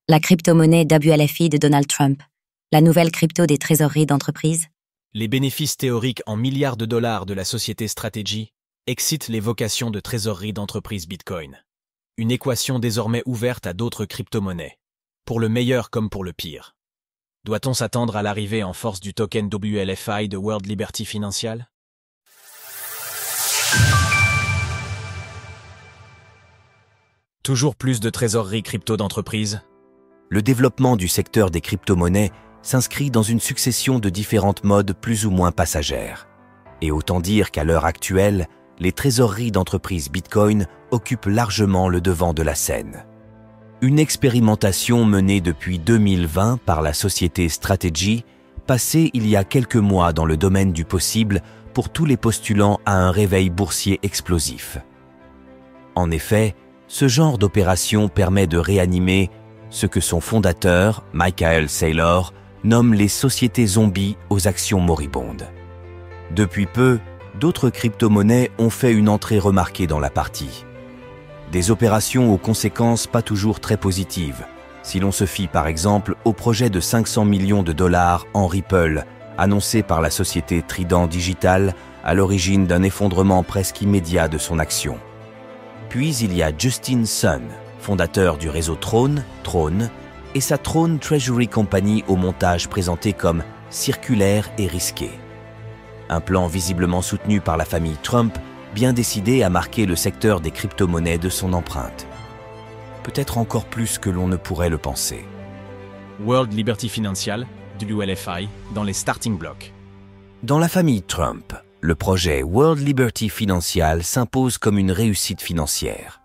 La crypto-monnaie WLFI de Donald Trump, la nouvelle crypto des trésoreries d'entreprise. Les bénéfices théoriques en milliards de dollars de la société Strategy excitent les vocations de trésorerie d'entreprise Bitcoin. Une équation désormais ouverte à d'autres crypto-monnaies, pour le meilleur comme pour le pire. Doit-on s'attendre à l'arrivée en force du token WLFI de World Liberty Financial? Toujours plus de trésoreries crypto d'entreprise. Le développement du secteur des crypto-monnaies s'inscrit dans une succession de différentes modes plus ou moins passagères. Et autant dire qu'à l'heure actuelle, les trésoreries d'entreprise Bitcoin occupent largement le devant de la scène. Une expérimentation menée depuis 2020 par la société Strategy, passée il y a quelques mois dans le domaine du possible pour tous les postulants à un réveil boursier explosif. En effet, ce genre d'opération permet de réanimer ce que son fondateur, Michael Saylor, nomme les sociétés zombies aux actions moribondes. Depuis peu, d'autres crypto-monnaies ont fait une entrée remarquée dans la partie. Des opérations aux conséquences pas toujours très positives, si l'on se fie par exemple au projet de 500 millions de dollars en Ripple, annoncé par la société Trident Digital à l'origine d'un effondrement presque immédiat de son action. Puis il y a Justin Sun, fondateur du réseau Throne, et sa Throne Treasury Company au montage présenté comme circulaire et risqué. Un plan visiblement soutenu par la famille Trump, bien décidé à marquer le secteur des crypto-monnaies de son empreinte. Peut-être encore plus que l'on ne pourrait le penser. World Liberty Financial, WLFI, dans les starting blocks. Dans la famille Trump, le projet World Liberty Financial s'impose comme une réussite financière.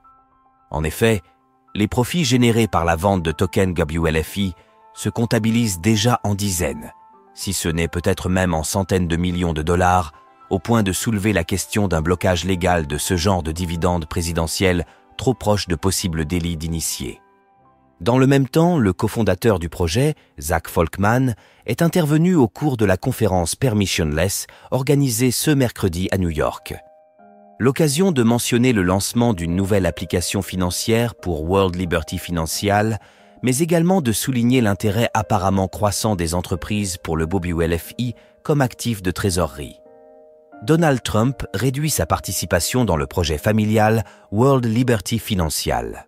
En effet, les profits générés par la vente de tokens WLFI se comptabilisent déjà en dizaines, si ce n'est peut-être même en centaines de millions de dollars, au point de soulever la question d'un blocage légal de ce genre de dividendes présidentiels trop proche de possibles délits d'initiés. Dans le même temps, le cofondateur du projet, Zach Folkman, est intervenu au cours de la conférence Permissionless organisée ce mercredi à New York. L'occasion de mentionner le lancement d'une nouvelle application financière pour World Liberty Financial, mais également de souligner l'intérêt apparemment croissant des entreprises pour le WLFI comme actif de trésorerie. Donald Trump réduit sa participation dans le projet familial World Liberty Financial.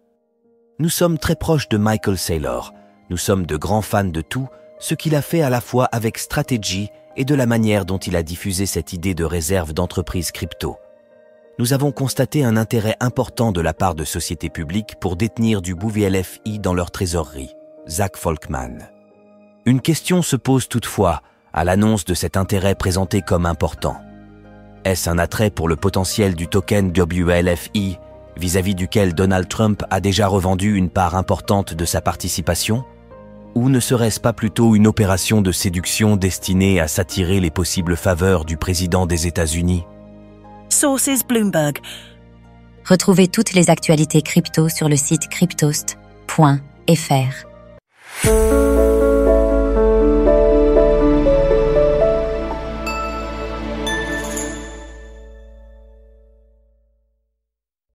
Nous sommes très proches de Michael Saylor, nous sommes de grands fans de tout, ce qu'il a fait à la fois avec Strategy et de la manière dont il a diffusé cette idée de réserve d'entreprise crypto. Nous avons constaté un intérêt important de la part de sociétés publiques pour détenir du WLFI dans leur trésorerie. Zach Folkman. Une question se pose toutefois à l'annonce de cet intérêt présenté comme important. Est-ce un attrait pour le potentiel du token WLFI vis-à-vis duquel Donald Trump a déjà revendu une part importante de sa participation? Ou ne serait-ce pas plutôt une opération de séduction destinée à s'attirer les possibles faveurs du président des États-Unis? Sources Bloomberg. Retrouvez toutes les actualités crypto sur le site cryptost.fr.